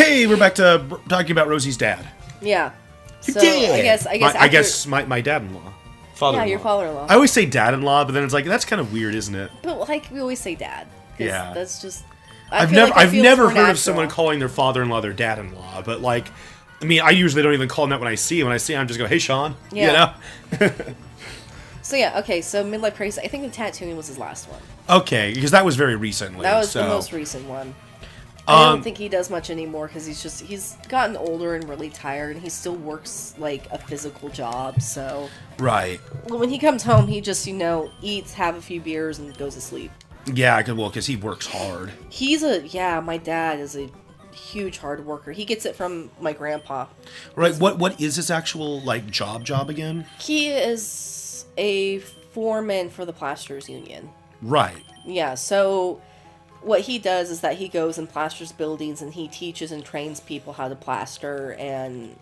Hey, we're back to talking about Rosie's dad. Yeah. Your So dad. I guess my dad-in-law. Father-in-law. Yeah, your father-in-law. I always say dad-in-law, but then it's like that's kind of weird, isn't it? But like we always say dad. Yeah. That's just. I've never heard of someone calling their father-in-law their dad-in-law, but like, I mean, I usually don't even call him that when I see him. When I see him, I just go, "Hey, Sean." Yeah. You know. So yeah, okay. So midlife crisis. I think the tattooing was his last one. Okay, because that was very recently. That was the most recent one. I don't think he does much anymore because he's gotten older and really tired. And he still works like a physical job, so right. When he comes home, he just eats, have a few beers, and goes to sleep. Yeah, because he works hard. My dad is a huge hard worker. He gets it from my grandpa. Right. What is his actual job again? He is a foreman for the Plasterers Union. Right. Yeah. So what he does is that he goes and plasters buildings, and he teaches and trains people how to plaster, and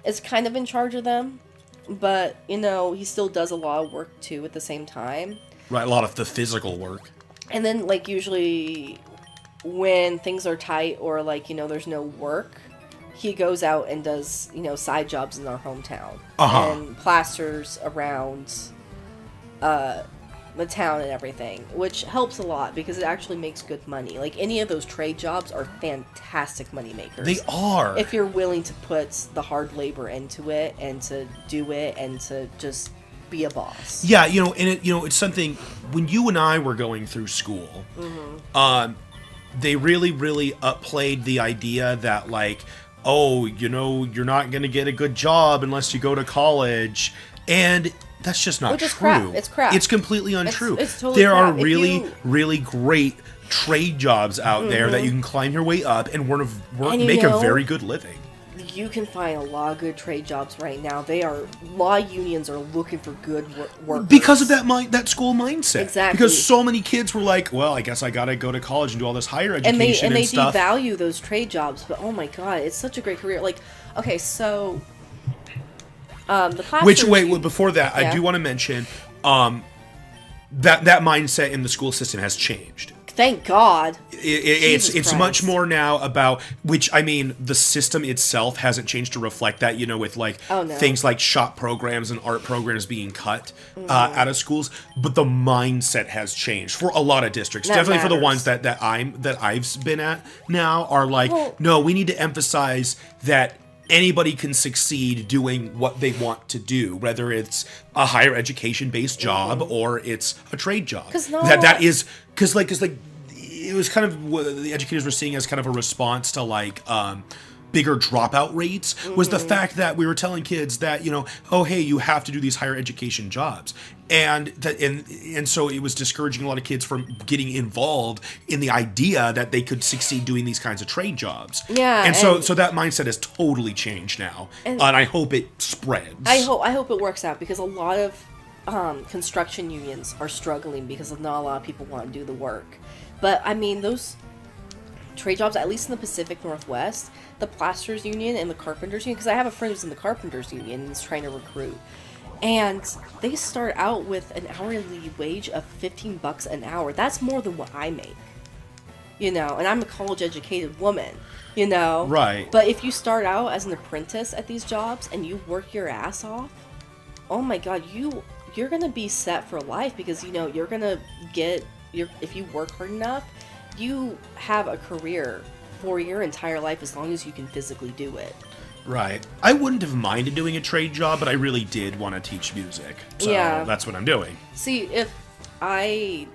is kind of in charge of them. But he still does a lot of work too at the same time. Right. A lot of the physical work. And then usually when things are tight or there's no work, he goes out and does side jobs in our hometown and plasters around the town and everything, which helps a lot because it actually makes good money. Like any of those trade jobs are fantastic money makers. They are, if you're willing to put the hard labor into it and to do it and to just be a boss. Yeah, and it's something when you and I were going through school. Mm-hmm. They really, really upplayed the idea that you're not going to get a good job unless you go to college, and that's just not true. Crap. It's crap. It's completely untrue. It's totally there crap. Are really, really great trade jobs out there that you can climb your way up and make a very good living. You can find a lot of good trade jobs right now. Law unions are looking for good workers. Because of that school mindset. Exactly. Because so many kids were like, well, I guess I gotta go to college and do all this higher education and they stuff. devalue those trade jobs, but oh my god, it's such a great career. Okay, so the classroom... before that, yeah. I do want to mention that mindset in the school system has changed. Thank God. It's much more now about, which, I mean, the system itself hasn't changed to reflect that, with things like shop programs and art programs being cut out of schools, but the mindset has changed for a lot of districts. Definitely matters. For the ones that I've been at now are no, we need to emphasize that anybody can succeed doing what they want to do, whether it's a higher education-based job or it's a trade job. That is because it was kind of what the educators were seeing as kind of a response to bigger dropout rates was the fact that we were telling kids that you have to do these higher education jobs, and so it was discouraging a lot of kids from getting involved in the idea that they could succeed doing these kinds of trade jobs. Yeah, and so that mindset has totally changed now, and I hope it spreads. I hope it works out because a lot of construction unions are struggling because not a lot of people want to do the work. But I mean those trade jobs, at least in the Pacific Northwest, the Plasterers Union and the Carpenters Union, because I have a friend who's in the Carpenters Union and is trying to recruit, and they start out with an hourly wage of $15 an hour. That's more than what I make, and I'm a college-educated woman, Right. But if you start out as an apprentice at these jobs and you work your ass off, oh my God, you're gonna be set for life because you're gonna get if you work hard enough, you have a career for your entire life as long as you can physically do it. Right. I wouldn't have minded doing a trade job, but I really did want to teach music. So that's what I'm doing. See, if I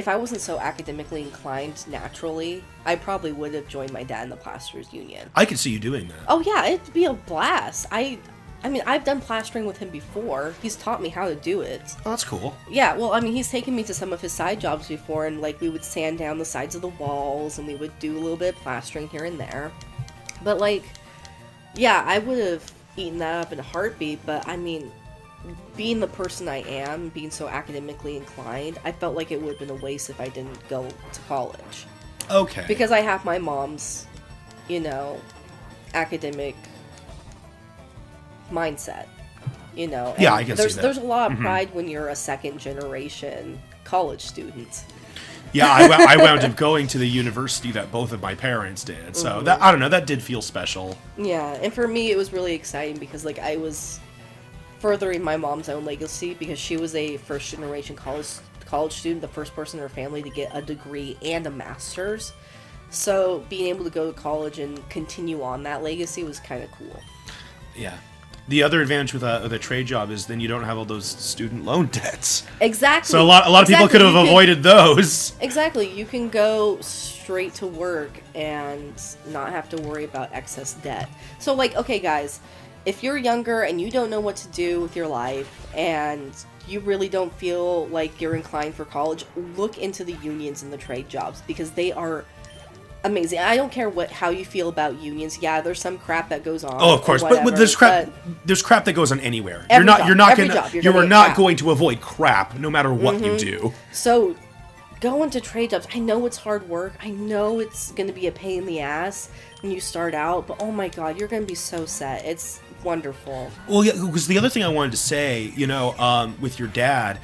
wasn't so academically inclined naturally, I probably would have joined my dad in the Plasterers Union. I could see you doing that. Oh yeah, it'd be a blast. I mean, I've done plastering with him before. He's taught me how to do it. Oh, that's cool. Yeah, well, I mean, he's taken me to some of his side jobs before, and, we would sand down the sides of the walls, and we would do a little bit of plastering here and there. But, I would have eaten that up in a heartbeat, but, I mean, being the person I am, being so academically inclined, I felt like it would have been a waste if I didn't go to college. Okay. Because I have my mom's, academic mindset, And yeah, I can see that. There's a lot of pride when you're a second generation college student. Yeah, I wound up going to the university that both of my parents did. So that, I don't know, that did feel special. Yeah, and for me it was really exciting because like I was furthering my mom's own legacy because she was a first generation college student, the first person in her family to get a degree and a master's. So being able to go to college and continue on that legacy was kind of cool. Yeah. The other advantage with a trade job is then you don't have all those student loan debts. Exactly. So a lot of people could have avoided those. Exactly. You can go straight to work and not have to worry about excess debt. So like, okay guys, if you're younger and you don't know what to do with your life and you really don't feel like you're inclined for college, look into the unions and the trade jobs because they are amazing. I don't care how you feel about unions. Yeah, there's some crap that goes on. Oh, of course, whatever, but there's crap that goes on anywhere. You are not going to avoid crap no matter what you do. So go into trade jobs. I know it's hard work. I know it's going to be a pain in the ass when you start out, but oh my god, you're going to be so set. It's wonderful. Well, yeah, because the other thing I wanted to say, with your dad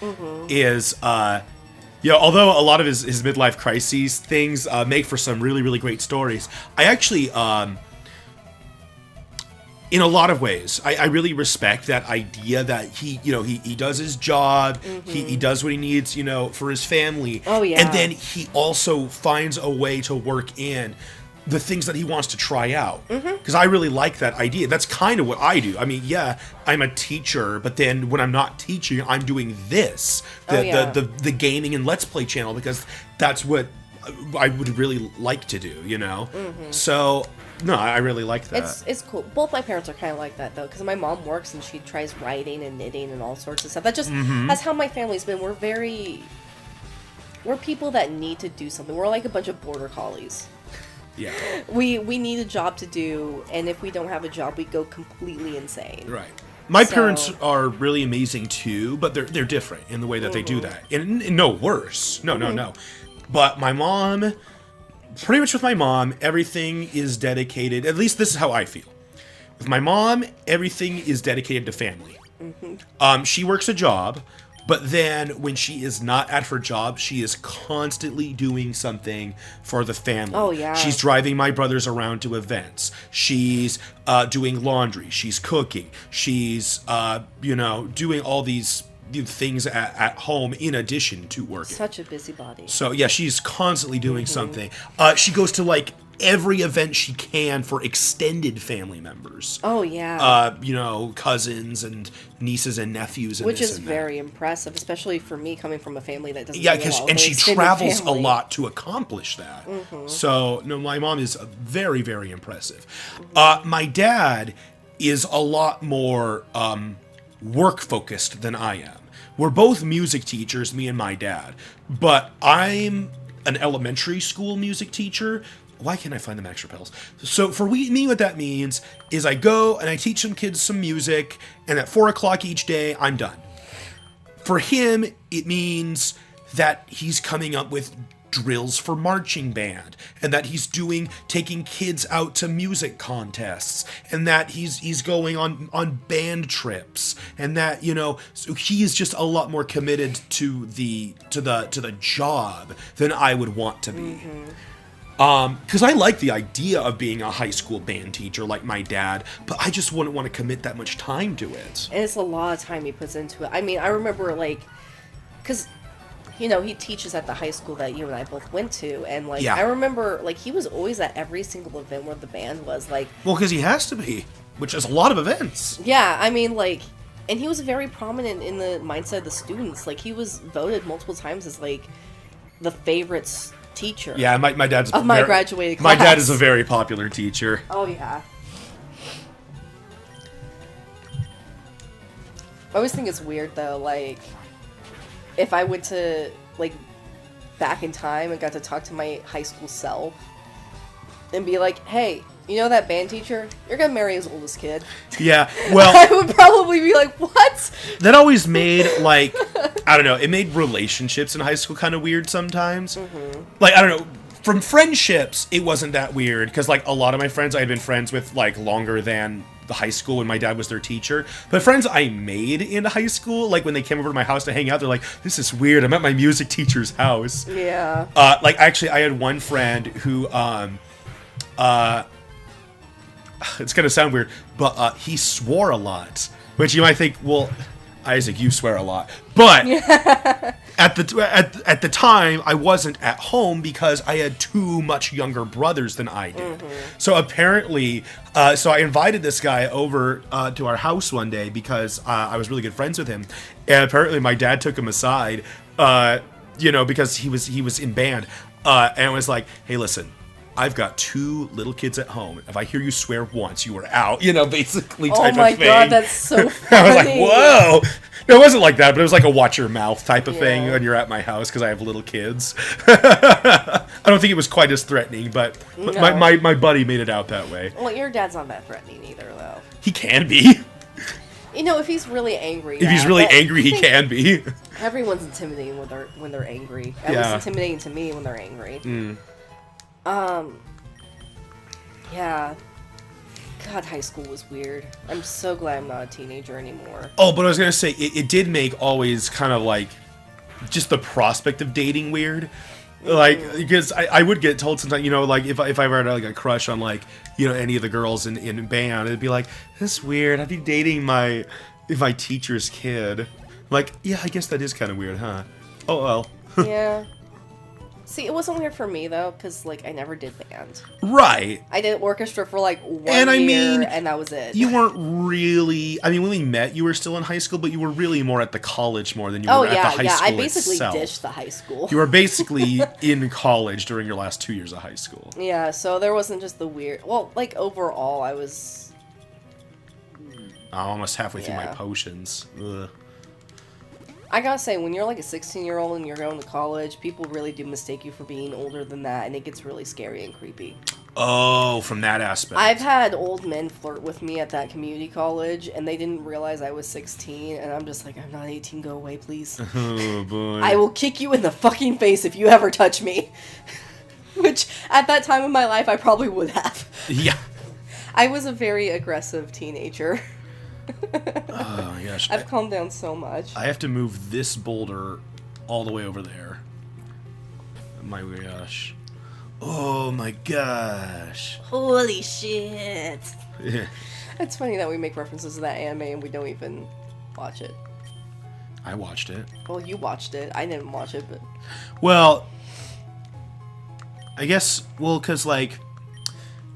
is, although a lot of his midlife crises things make for some really, really great stories, I actually, in a lot of ways, I really respect that idea that he does his job, he does what he needs, for his family. Oh, yeah. And then he also finds a way to work in the things that he wants to try out. Because I really like that idea. That's kind of what I do. I mean, yeah, I'm a teacher, but then when I'm not teaching, I'm doing this, the gaming and Let's Play channel, because that's what I would really like to do, So, no, I really like that. It's cool. Both my parents are kind of like that, though, because my mom works and she tries writing and knitting and all sorts of stuff. That just, that's how my family's been. We're people that need to do something. We're like a bunch of border collies. Yeah. We need a job to do, and if we don't have a job, we go completely insane. Right. My parents are really amazing too, but they're different in the way that they do that. And no worse. No. But my mom, pretty much with my mom, everything is dedicated, at least this is how I feel. With my mom, everything is dedicated to family. She works a job, but then when she is not at her job, she is constantly doing something for the family. Oh, yeah. She's driving my brothers around to events. She's doing laundry. She's cooking. She's, doing all these things at home in addition to working. Such a busybody. So, yeah, she's constantly doing something. She goes to, every event she can for extended family members. Oh, yeah. Cousins and nieces and nephews. And which is very impressive, especially for me coming from a family that doesn't. Yeah, and she travels a lot to accomplish that. So, no, my mom is very, very impressive. My dad is a lot more work-focused than I am. We're both music teachers, me and my dad, but I'm an elementary school music teacher. Why can't I find the Max Repels? So for me, what that means is I go and I teach some kids some music, and at 4 o'clock each day, I'm done. For him, it means that he's coming up with drills for marching band, and that he's taking kids out to music contests, and that he's going on band trips, and that so he is just a lot more committed to the job than I would want to be. Because I like the idea of being a high school band teacher like my dad, but I just wouldn't want to commit that much time to it. And it's a lot of time he puts into it. I mean, I remember, because, he teaches at the high school that you and I both went to, and, I remember, he was always at every single event where the band was, Well, because he has to be, which is a lot of events. Yeah, I mean, and he was very prominent in the mindset of the students. He was voted multiple times as, the favorites teacher. Yeah, my dad's of my graduating class. My dad is a very popular teacher. Oh yeah. I always think it's weird though, if I went to back in time and got to talk to my high school self and be like, hey, that band teacher? You're gonna marry his oldest kid. Yeah, well... I would probably be like, what? That always made, I don't know, it made relationships in high school kind of weird sometimes. I don't know, from friendships, it wasn't that weird, because, a lot of my friends I had been friends with, longer than the high school when my dad was their teacher. But friends I made in high school, like when they came over to my house to hang out, they're like, this is weird. I'm at my music teacher's house. Yeah. Like actually, I had one friend who, it's gonna sound weird, but he swore a lot. Which you might think, well, Isaac, you swear a lot. But at the time, I wasn't at home because I had 2 much younger brothers than I did. So apparently, so I invited this guy over to our house one day because I was really good friends with him. And apparently my dad took him aside, because he was in band, and was like, hey, listen, I've got 2 little kids at home. If I hear you swear once, you are out. Basically type of thing. Oh my god, that's so funny. I was like, whoa. No, it wasn't like that, but it was like a watch your mouth type of thing when you're at my house because I have little kids. I don't think it was quite as threatening, but no. my buddy made it out that way. Well, your dad's not that threatening either, though. He can be. If he's really angry. If he's really angry, he can be. Everyone's intimidating when they're angry. At least intimidating to me when they're angry. Yeah. God, high school was weird. I'm so glad I'm not a teenager anymore. Oh, but I was going to say, it did make always kind of like, just the prospect of dating weird. Like, because I would get told sometimes, like, if I ever had like a crush on like, any of the girls in band, it'd be like, that's weird. I'd be dating my teacher's kid. Like, yeah, I guess that is kind of weird, huh? Oh, well. Yeah. See, it wasn't weird for me, though, because, I never did band. Right. I did orchestra for, 1 year, and that was it. You weren't really... when we met, you were still in high school, but you were really more at the college more than you were at the high school itself. I basically dished the high school. You were basically in college during your last 2 years of high school. Yeah, so there wasn't just the weird... Well, overall, I was... Almost halfway through my potions. Ugh. I gotta say, when you're a 16-year-old and you're going to college, people really do mistake you for being older than that, and it gets really scary and creepy. Oh, from that aspect. I've had old men flirt with me at that community college, and they didn't realize I was 16, and I'm just like, I'm not 18, go away, please. Oh, boy. I will kick you in the fucking face if you ever touch me. Which, at that time in my life, I probably would have. Yeah. I was a very aggressive teenager. Oh my gosh. I've calmed down so much. I have to move this boulder all the way over there. My gosh. Oh my gosh. Holy shit. Yeah. It's funny that we make references to that anime and we don't even watch it. I watched it. Well, you watched it. I didn't watch it, but... Well, I guess, because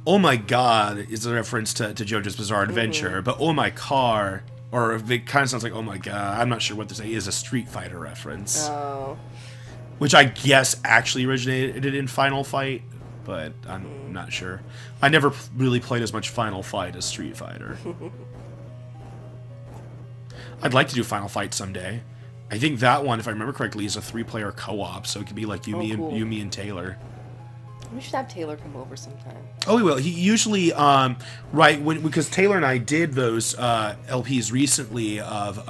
oh my god is a reference to JoJo's Bizarre Adventure, but oh my car, or it kind of sounds like oh my god, I'm not sure what to say, is a Street Fighter reference. Oh. Which I guess actually originated in Final Fight, but I'm not sure. I never really played as much Final Fight as Street Fighter. I'd like to do Final Fight someday. I think that one, if I remember correctly, is a 3-player co-op, so it could be like you, me, and Taylor. We should have Taylor come over sometime. Oh, we will. He usually, because Taylor and I did those LPs recently of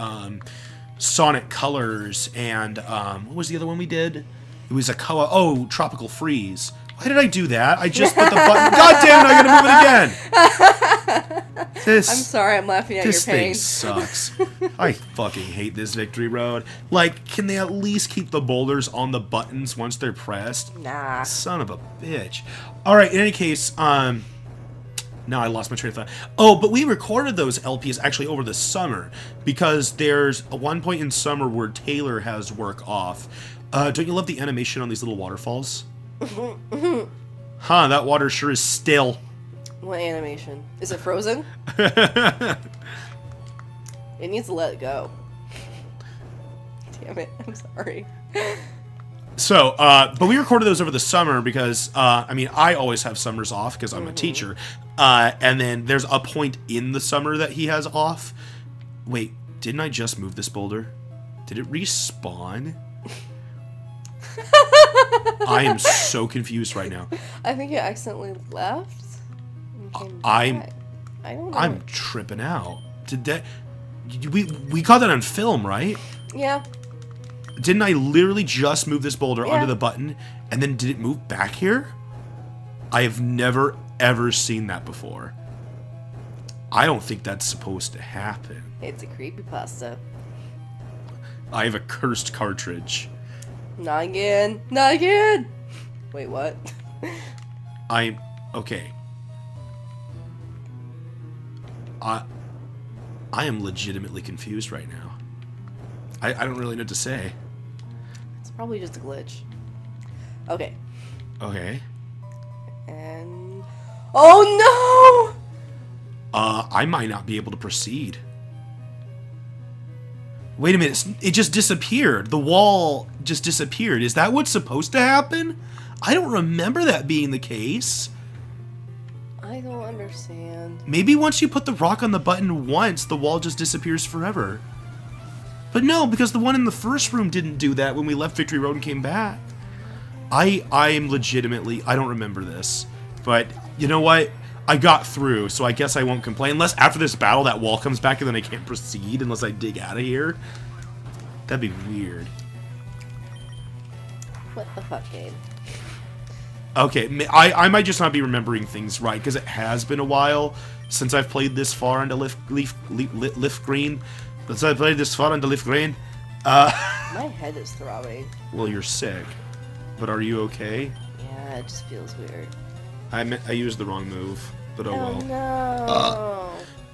Sonic Colors and what was the other one we did? It was a co-op. Oh, Tropical Freeze. Why did I do that? I just put the button. God damn it! I gotta move it again. I'm sorry. I'm laughing at your pain. This thing sucks. I fucking hate this Victory Road. Can they at least keep the boulders on the buttons once they're pressed? Nah. Son of a bitch. All right. In any case, now I lost my train of thought. Oh, but we recorded those LPs actually over the summer because there's a one point in summer where Taylor has work off. Don't you love the animation on these little waterfalls? Huh, that water sure is still. What animation? Is it frozen? It needs to let it go. Damn it, I'm sorry. So, but we recorded those over the summer because, I always have summers off because I'm a teacher. And then there's a point in the summer that he has off. Wait, didn't I just move this boulder? Did it respawn? I am so confused right now. I think it accidentally left. I don't know. I'm tripping out. Did that? We caught that on film, right? Yeah. Didn't I literally just move this boulder onto the button, and then did it move back here? I have never ever seen that before. I don't think that's supposed to happen. It's a creepypasta. I have a cursed cartridge. Not again. Not again. Wait, what? I'm... Okay. I am legitimately confused right now. I don't really know what to say. It's probably just a glitch. Okay. Okay. And... Oh no! I might not be able to proceed. Wait a minute, it just disappeared. The wall just disappeared. Is that what's supposed to happen? I don't remember that being the case. I don't understand. Maybe once you put the rock on the button once, the wall just disappears forever. But no, because the one in the first room didn't do that when we left Victory Road and came back. I am legitimately... I don't remember this. But, you know what? I got through, so I guess I won't complain. Unless after this battle that wall comes back and then I can't proceed unless I dig out of here. That'd be weird. What the fuck, game? Okay, I might just not be remembering things right, because it has been a while since I've played this far into LeafGreen. Since I played this far into LeafGreen. My head is throbbing. Well, you're sick. But are you okay? Yeah, it just feels weird. I used the wrong move, but oh well. No.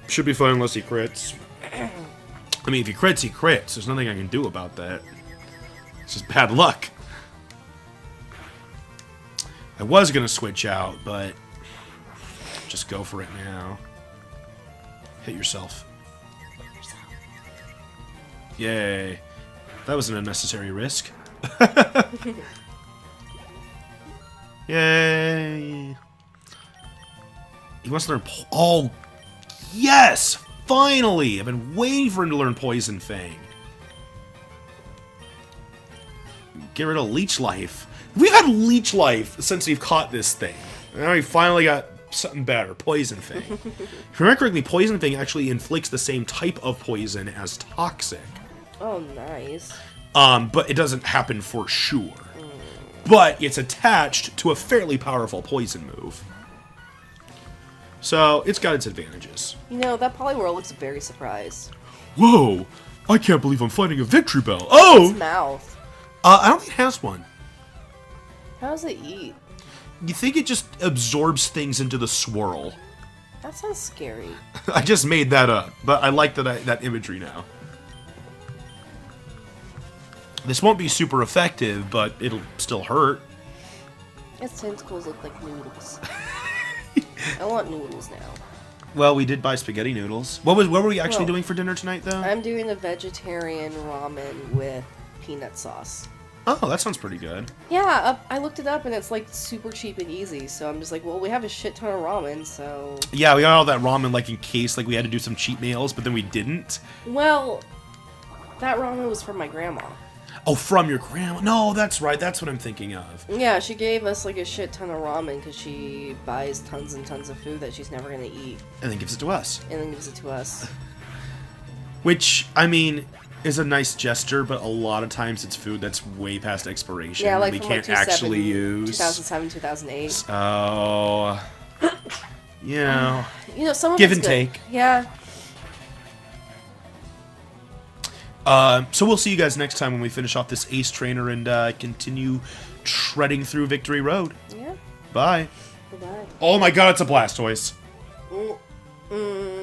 Should be fine unless he crits. I mean, if he crits, he crits. There's nothing I can do about that. It's just bad luck. I was gonna switch out, but just go for it now. Hit yourself. Yay. That was an unnecessary risk. Yay. He wants to learn... Oh, yes! Finally! I've been waiting for him to learn Poison Fang. Get rid of Leech Life. We've had Leech Life since we've caught this thing. Now we finally got something better. Poison Fang. If I remember correctly, Poison Fang actually inflicts the same type of poison as Toxic. Oh, nice. But it doesn't happen for sure. But it's attached to a fairly powerful poison move. So, it's got its advantages. You know, that Poliwhirl looks very surprised. Whoa! I can't believe I'm fighting a Victory Bell. Oh! Its mouth. I don't think it has one. How does it eat? You think it just absorbs things into the swirl. That sounds scary. I just made that up, but I like that imagery now. This won't be super effective, but it'll still hurt. Its tentacles look like noodles. I want noodles now. Well, we did buy spaghetti noodles. What were we actually doing for dinner tonight, though? I'm doing a vegetarian ramen with peanut sauce. Oh, that sounds pretty good. Yeah, I looked it up and it's like super cheap and easy. So I'm just like, well, we have a shit ton of ramen, so... Yeah, we got all that ramen like in case like we had to do some cheat meals, but then we didn't. Well, that ramen was from my grandma. Oh, from your grandma? No, that's right. That's what I'm thinking of. Yeah, she gave us like a shit ton of ramen because she buys tons and tons of food that she's never going to eat. And then gives it to us. And then gives it to us. Which, I mean, is a nice gesture, but a lot of times it's food that's way past expiration. Yeah, like we from can't like actually use. 2007, 2008. So, you know. You know, some of give it's and good. take. Yeah. So we'll see you guys next time when we finish off this Ace Trainer and continue treading through Victory Road. Yeah. Bye. Bye-bye. Oh my god, it's a Blastoise. Mm.